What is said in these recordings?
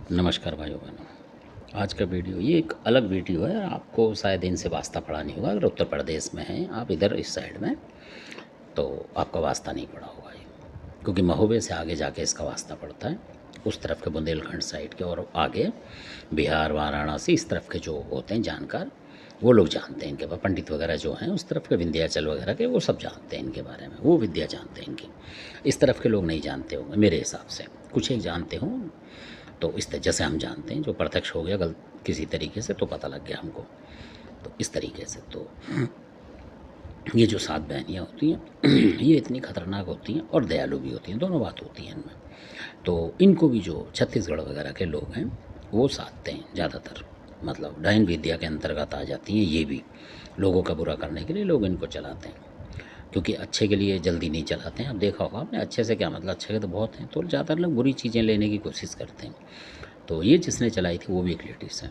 नमस्कार भाइयों बहनों। आज का वीडियो ये एक अलग वीडियो है। आपको शायद इनसे वास्ता पड़ा नहीं होगा। अगर उत्तर प्रदेश में हैं आप, इधर इस साइड में, तो आपका वास्ता नहीं पड़ा होगा ये, क्योंकि महोबे से आगे जाके इसका वास्ता पड़ता है। उस तरफ के बुंदेलखंड साइड के और आगे बिहार, वाराणसी, इस तरफ के जो होते हैं जानकार, वो लोग जानते हैं इनके बारे, पंडित वगैरह जो हैं उस तरफ के, विंध्याचल वगैरह के, वो सब जानते हैं इनके बारे में, वो विद्या जानते हैं इनकी। इस तरफ के लोग नहीं जानते होंगे मेरे हिसाब से, कुछ एक जानते हों। तो इस तरह जैसे हम जानते हैं, जो प्रत्यक्ष हो गया गलत किसी तरीके से, तो पता लग गया हमको। तो इस तरीके से तो ये जो 7 बहनियाँ होती हैं ये इतनी खतरनाक होती हैं और दयालु भी होती हैं, दोनों बात होती हैं इनमें। तो इनको भी जो छत्तीसगढ़ वगैरह के लोग हैं वो साधते हैं ज़्यादातर, मतलब डायन विद्या के अंतर्गत आ जाती हैं ये भी। लोगों का बुरा करने के लिए लोग इनको चलाते हैं, क्योंकि अच्छे के लिए जल्दी नहीं चलाते हैं। अब देखा होगा आपने, अच्छे से क्या मतलब, अच्छे के तो बहुत हैं, तो ज़्यादातर लोग बुरी चीज़ें लेने की कोशिश करते हैं। तो ये जिसने चलाई थी वो भी एक लेडीज़ है,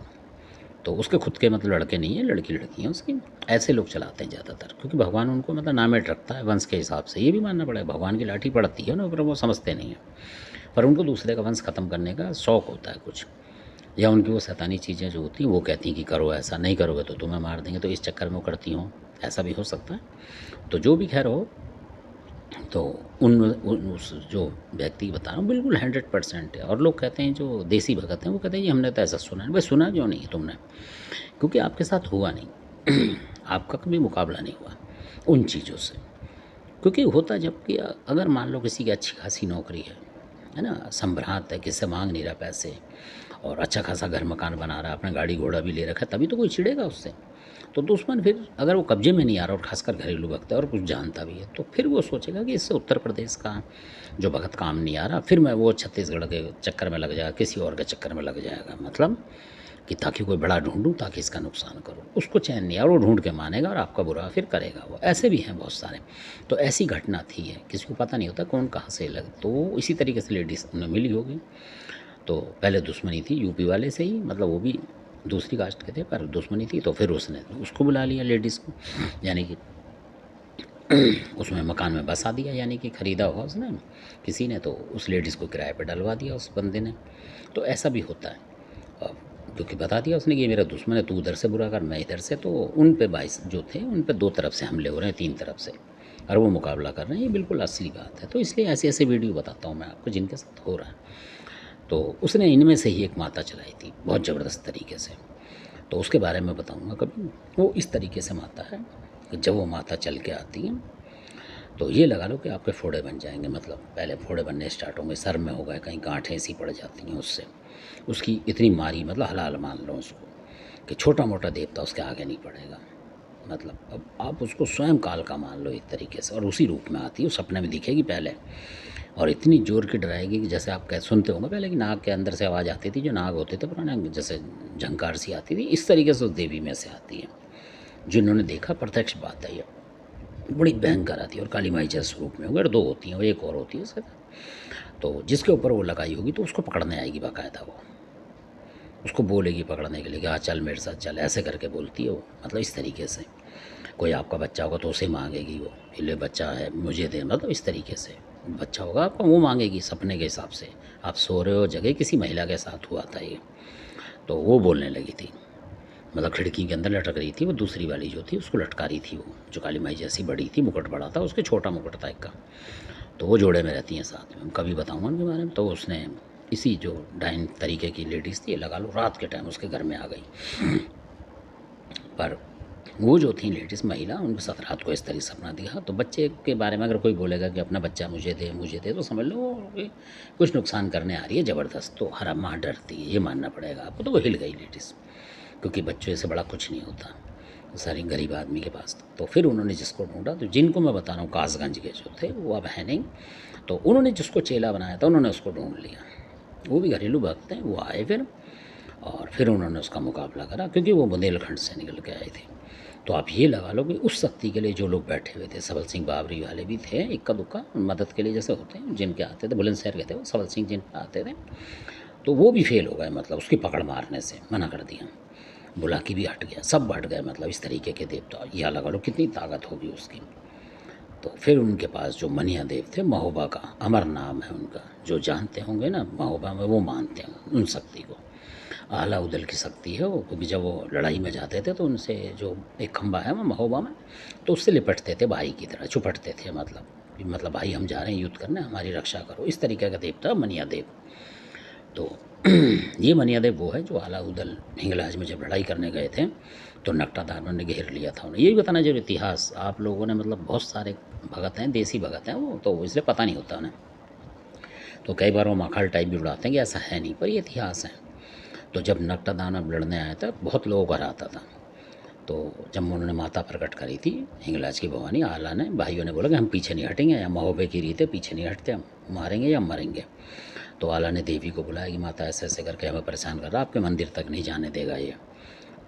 तो उसके खुद के मतलब लड़के नहीं है, लड़की हैं उसकी। ऐसे लोग चलाते हैं ज़्यादातर, क्योंकि भगवान उनको मतलब नामेट रखता है वंश के हिसाब से। ये भी मानना पड़ेगा, भगवान की लाठी पड़ती है ना, पर वो समझते नहीं हैं। पर उनको दूसरे का वंश ख़त्म करने का शौक़ होता है कुछ, या उनकी वो शैतानी चीज़ें जो होती हैं वो कहती हैं कि करो ऐसा, नहीं करोगे तो तुम्हें मार देंगे, तो इस चक्कर में वो करती हों, ऐसा भी हो सकता है। तो जो भी खैर हो, तो उस जो व्यक्ति बता रहा हूँ बिल्कुल 100% है। और लोग कहते हैं जो देसी भगत हैं वो कहते हैं जी हमने तो ऐसा सुना है। भाई सुना क्यों नहीं तुमने? क्योंकि आपके साथ हुआ नहीं आपका कभी मुकाबला नहीं हुआ उन चीज़ों से। क्योंकि होता जबकि अगर मान लो किसी की अच्छी खासी नौकरी है ना, संभ्रांत है, किससे मांग नहीं रहा पैसे, और अच्छा खासा घर मकान बना रहा है, अपना गाड़ी घोड़ा भी ले रखा है, तभी तो कोई चिढ़ेगा उससे। तो दुश्मन फिर अगर वो कब्जे में नहीं आ रहा और खासकर घरेलू भक्त है और कुछ जानता भी है, तो फिर वो सोचेगा कि इससे उत्तर प्रदेश का जो भगत काम नहीं आ रहा, फिर मैं वो छत्तीसगढ़ के चक्कर में लग जाएगा, किसी और के चक्कर में लग जाएगा, मतलब कि ताकि कोई बड़ा ढूंढूं, ताकि इसका नुकसान करूं। उसको चैन नहीं, और वो ढूंढ के मानेगा और आपका बुरा फिर करेगा वो। ऐसे भी हैं बहुत सारे। तो ऐसी घटना थी है, किसी को पता नहीं होता कौन कहाँ से लग। तो इसी तरीके से लेडीज़ उन्हें मिली होगी। तो पहले दुश्मनी थी यूपी वाले से ही, मतलब वो भी दूसरी कास्ट के थे पर दुश्मनी थी, तो फिर उसने उसको बुला लिया लेडीज़ को, यानी कि उसमें मकान में बसा दिया, यानी कि ख़रीदा होगा उसने किसी ने, तो उस लेडीज़ को किराए पे डलवा दिया उस बंदे ने। तो ऐसा भी होता है। अब क्योंकि बता दिया उसने कि ये मेरा दुश्मन है, तू उधर से बुरा कर, मैं इधर से, तो उन पे 22 जो थे उन पे 2 तरफ से हमले हो रहे हैं, 3 तरफ से, और वो मुकाबला कर रहे हैं। ये बिल्कुल असली बात है। तो इसलिए ऐसे ऐसे वीडियो बताता हूँ मैं आपको जिनके साथ हो रहा है। तो उसने इनमें से ही एक माता चलाई थी बहुत ज़बरदस्त तरीके से, तो उसके बारे में बताऊंगा कभी। वो इस तरीके से माता है कि जब वो माता चल के आती है तो ये लगा लो कि आपके फोड़े बन जाएंगे, मतलब पहले फोड़े बनने स्टार्ट होंगे, सर में हो गए, कहीं गांठें ऐसी पड़ जाती हैं उससे, उसकी इतनी मारी, मतलब हलाल मान लो उसको कि छोटा मोटा देवता उसके आगे नहीं पड़ेगा। मतलब अब आप उसको स्वयं काल का मान लो एक तरीके से, और उसी रूप में आती है, सपने में दिखेगी पहले, और इतनी जोर की डराएगी कि जैसे आप कह सुनते होंगे पहले कि नाग के अंदर से आवाज़ आती थी, जो नाग होते थे पुराने, जैसे झंकार सी आती थी, इस तरीके से उस देवी में से आती है। जिन्होंने देखा प्रत्यक्ष बात है, ये बड़ी भयंकर आती है, और काली माई जैसे रूप में, अगर 2 होती हैं, वो एक और होती है सर। तो जिसके ऊपर वो लगाई होगी तो उसको पकड़ने आएगी बाकायदा, वो उसको बोलेगी पकड़ने के लिए कि हाँ चल मेरे साथ चल, ऐसे करके बोलती है वो, मतलब इस तरीके से। कोई आपका बच्चा होगा तो उसे मांगेगी वो, ले बच्चा है मुझे दे, मतलब इस तरीके से। बच्चा होगा आपका, वो मांगेगी सपने के हिसाब से, आप सो रहे हो जगह, किसी महिला के साथ हुआ था ये। तो वो बोलने लगी थी, मतलब खिड़की के अंदर लटक रही थी वो, दूसरी वाली जो थी उसको लटका रही थी वो, जो काली माई जैसी बड़ी थी, मुकुट बड़ा था, उसके छोटा मुकुट था एक का। तो वो जोड़े में रहती हैं साथ में, कभी बताऊँगा उनके बारे में। तो उसने इसी जो डाइन तरीके की लेडीज़ थी, लगा लो रात के टाइम उसके घर में आ गई। पर वो जो थी लेडीज़ महिला, उनके साथ रात को इस तरह सपना दिखा। तो बच्चे के बारे में अगर कोई बोलेगा कि अपना बच्चा मुझे दे, तो समझ लो कि कुछ नुकसान करने आ रही है ज़बरदस्त। तो हर माँ डरती है, ये मानना पड़ेगा आपको। तो वो हिल गई लेडीज़, क्योंकि बच्चों से बड़ा कुछ नहीं होता सारी गरीब आदमी के पास। तो फिर उन्होंने जिसको ढूंढा, तो जिनको मैं बता रहा हूँ कासगंज के जो थे वो अब है नहीं, तो उन्होंने जिसको चेला बनाया था उन्होंने उसको ढूंढ लिया। वो भी घरेलू भक्त हैं, वो आए फिर, और फिर उन्होंने उसका मुकाबला करा, क्योंकि वो बुंदेलखंड से निकल के आए थे। तो आप ये लगा लो कि उस शक्ति के लिए जो लोग बैठे हुए थे, सबल सिंह बाबरी वाले भी थे, इक्का दुक्का मदद के लिए जैसे होते हैं, जिनके आते थे, बुलंदशहर के थे वो सबल सिंह जिनके आते थे, तो वो भी फेल हो गए, मतलब उसकी पकड़ मारने से मना कर दिया। बुलाकी भी हट गया, सब हट गए, मतलब इस तरीके के देवता। यह लगा लो कितनी ताकत होगी उसकी। तो फिर उनके पास जो मनिया देव थे, महोबा का अमर नाम है उनका, जो जानते होंगे ना महोबा में, वो मानते हैं उन शक्ति को। आला उदल की शक्ति है वो, क्योंकि जब वो लड़ाई में जाते थे तो उनसे जो एक खंबा है वहाँ महोबा में, तो उससे लिपटते थे भाई की तरह, चुपटते थे, मतलब भाई हम जा रहे हैं युद्ध करने, हमारी रक्षा करो, इस तरीके का देवता मनिया देव। तो ये मनिया देव वो है जो आला उदल हिंगलाज में जब लड़ाई करने गए थे तो नकटा दानव ने घेर लिया था उन्हें। यही बताना जरूर इतिहास, आप लोगों ने मतलब बहुत सारे भगत हैं, देसी भगत हैं वो, तो इसलिए पता नहीं होता उन्हें, तो कई बार वो माखल टाइप भी उड़ाते हैं कि ऐसा है नहीं, पर ये इतिहास है। तो जब नकटा दानव लड़ने आया था बहुत लोगों को हराता था, तो जब उन्होंने माता प्रकट करी थी हिंगलाज की भवानी, आला ने, भाइयों ने बोला कि हम पीछे नहीं हटेंगे, या महोबे की रीत है पीछे नहीं हटते, हम मारेंगे या मरेंगे। तो आला ने देवी को बुलाया कि माता ऐसे ऐसे करके हमें परेशान कर रहा, आपके मंदिर तक नहीं जाने देगा ये।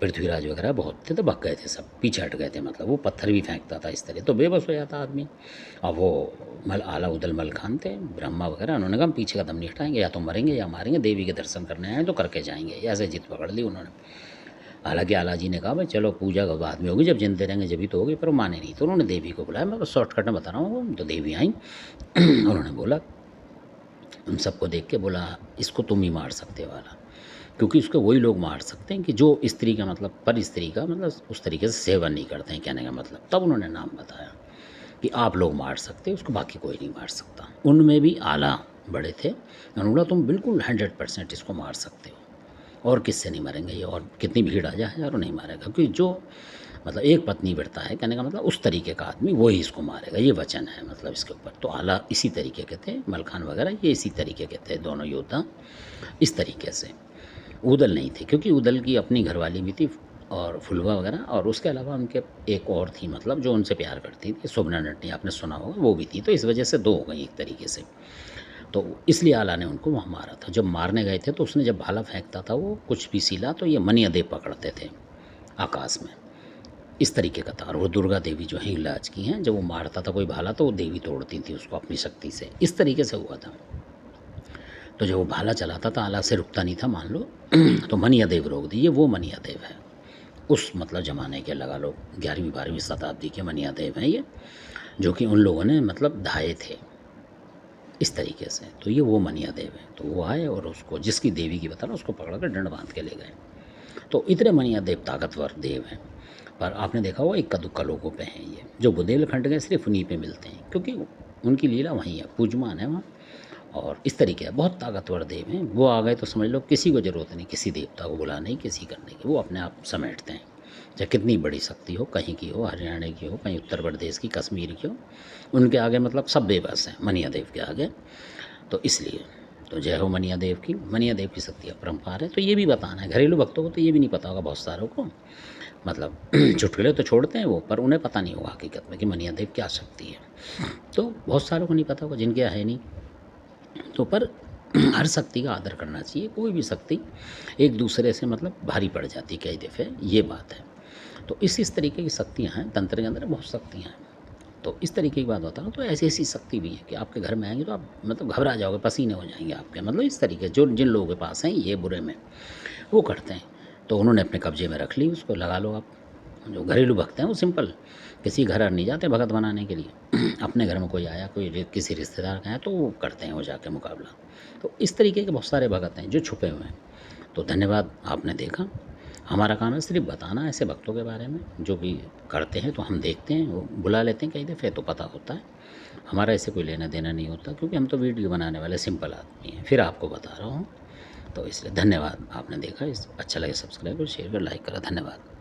पृथ्वीराज वगैरह बहुत थे तो भग गए थे, सब पीछे हट गए थे, मतलब वो पत्थर भी फेंकता था इस तरह, तो बेबस हो जाता आदमी। अब वो आला उदल मल खान थे, ब्रह्मा वगैरह, उन्होंने कहा हम पीछे कदम नहीं हटाएंगे, या तो मरेंगे या मारेंगे, देवी के दर्शन करने आए तो करके जाएंगे, ऐसे जिद पकड़ ली उन्होंने। हालांकि आला जी ने कहा भाई चलो पूजा बाद में होगी, जब जिंदे रहेंगे जब भी तो होगी, पर वो माने नहीं, तो उन्होंने देवी को बुलाया, मैं बस शॉर्टकट में बता रहा हूँ। तो देवी आई उन्होंने बोला, उन सबको देख के बोला इसको तुम ही मार सकते वाला, क्योंकि उसको वही लोग मार सकते हैं कि जो स्त्री का मतलब पर स्त्री का मतलब उस तरीके से सेवन नहीं करते हैं, कहने का मतलब। तब उन्होंने नाम बताया कि आप लोग मार सकते, उसको बाकी कोई नहीं मार सकता। उनमें भी आला बड़े थे, उन्होंने बोला तुम बिल्कुल 100% इसको मार सकते हो, और किससे नहीं मारेंगे ये, और कितनी भीड़ आ जाए हजारों नहीं मारेगा, क्योंकि जो मतलब एक पत्नी व्रता है, कहने का मतलब उस तरीके का आदमी वही इसको मारेगा, ये वचन है मतलब इसके ऊपर। तो आला इसी तरीके के थे, मलखान वगैरह ये इसी तरीके के थे, दोनों योद्धा इस तरीके से। उदल नहीं थे, क्योंकि उदल की अपनी घरवाली भी थी और फुलवा वगैरह, और उसके अलावा उनके एक और थी मतलब जो उनसे प्यार करती थी, शोभना नटनी, आपने सुना होगा, वो भी थी। तो इस वजह से दो हो गई एक तरीके से, तो इसलिए आला ने उनको वहाँ मारा था। जब मारने गए थे तो उसने जब भाला फेंकता था वो कुछ भी सिला तो ये मनिया देव पकड़ते थे आकाश में, इस तरीके का था। और वो दुर्गा देवी जो है इलाज की हैं, जब वो मारता था कोई भाला तो वो देवी तोड़ती थी उसको अपनी शक्ति से, इस तरीके से हुआ था। तो जब वो भाला चलाता था आला से रुकता नहीं था मान लो तो मनिया देव रोक दिए, वो मनिया देव है उस मतलब ज़माने के, लगा लो 11वीं 12वीं शताब्दी के मनिया देव हैं ये, जो कि उन लोगों ने मतलब ढाए थे इस तरीके से। तो ये वो मनिया देव है। तो वो आए और उसको, जिसकी देवी की बता रहा उसको पकड़ कर डंड बांध के ले गए। तो इतने मनिया देव ताकतवर देव हैं, पर आपने देखा हुआ इक्का दुक्का लोगों पे हैं ये, जो बुंदेलखंड के सिर्फ उन्हीं पे मिलते हैं, क्योंकि उनकी लीला वहीं है, पूजमान है वहाँ, और इस तरीके है, बहुत ताकतवर देव हैं। वो आ गए तो समझ लो किसी को ज़रूरत नहीं किसी देवता को बुलाने की, किसी करने की, वो अपने आप समेटते हैं। चाहे कितनी बड़ी शक्ति हो, कहीं की हो, हरियाणा की हो, कहीं उत्तर प्रदेश की, कश्मीर की हो, उनके आगे मतलब सब बेबस हैं मनिया देव के आगे। तो इसलिए तो जय हो मनिया देव की, मनिया देव की शक्ति अपरंपार है। तो ये भी बताना है घरेलू भक्तों को, तो ये भी नहीं पता होगा बहुत सारों को, मतलब चुटकुले तो छोड़ते हैं वो, पर उन्हें पता नहीं होगा हकीकत में कि मनिया देव क्या शक्ति है। तो बहुत सारों को नहीं पता होगा जिनके है नहीं, तो पर हर शक्ति का आदर करना चाहिए। कोई भी शक्ति एक दूसरे से मतलब भारी पड़ जाती है कई दफ़े, ये बात है। तो इस तरीके की शक्तियाँ हैं तंत्र के अंदर, बहुत शक्तियाँ हैं। तो इस तरीके की बात बता रहा हूँ। तो ऐसी ऐसी शक्ति भी है कि आपके घर में आएंगे तो आप मतलब घबरा जाओगे, पसीने हो जाएंगे आपके, मतलब इस तरीके जो जिन लोगों के पास हैं ये बुरे में वो करते हैं। तो उन्होंने अपने कब्जे में रख ली, उसको लगा लो आप। जो घरेलू भक्त हैं वो सिंपल, किसी घर नहीं जाते भगत बनाने के लिए अपने घर में कोई आया, कोई किसी रिश्तेदार का है तो वो करते हैं वो जाके मुकाबला। तो इस तरीके के बहुत सारे भगत हैं जो छुपे हुए हैं। तो धन्यवाद, आपने देखा। हमारा काम है सिर्फ बताना ऐसे भक्तों के बारे में जो भी करते हैं, तो हम देखते हैं, वो बुला लेते हैं कई दफ़े तो पता होता है। हमारा ऐसे कोई लेना देना नहीं होता, क्योंकि हम तो वीडियो बनाने वाले सिंपल आदमी हैं, फिर आपको बता रहा हूँ। तो इसलिए धन्यवाद, आपने देखा। इस अच्छा लगे सब्सक्राइब और शेयर कर, लाइक करा। धन्यवाद।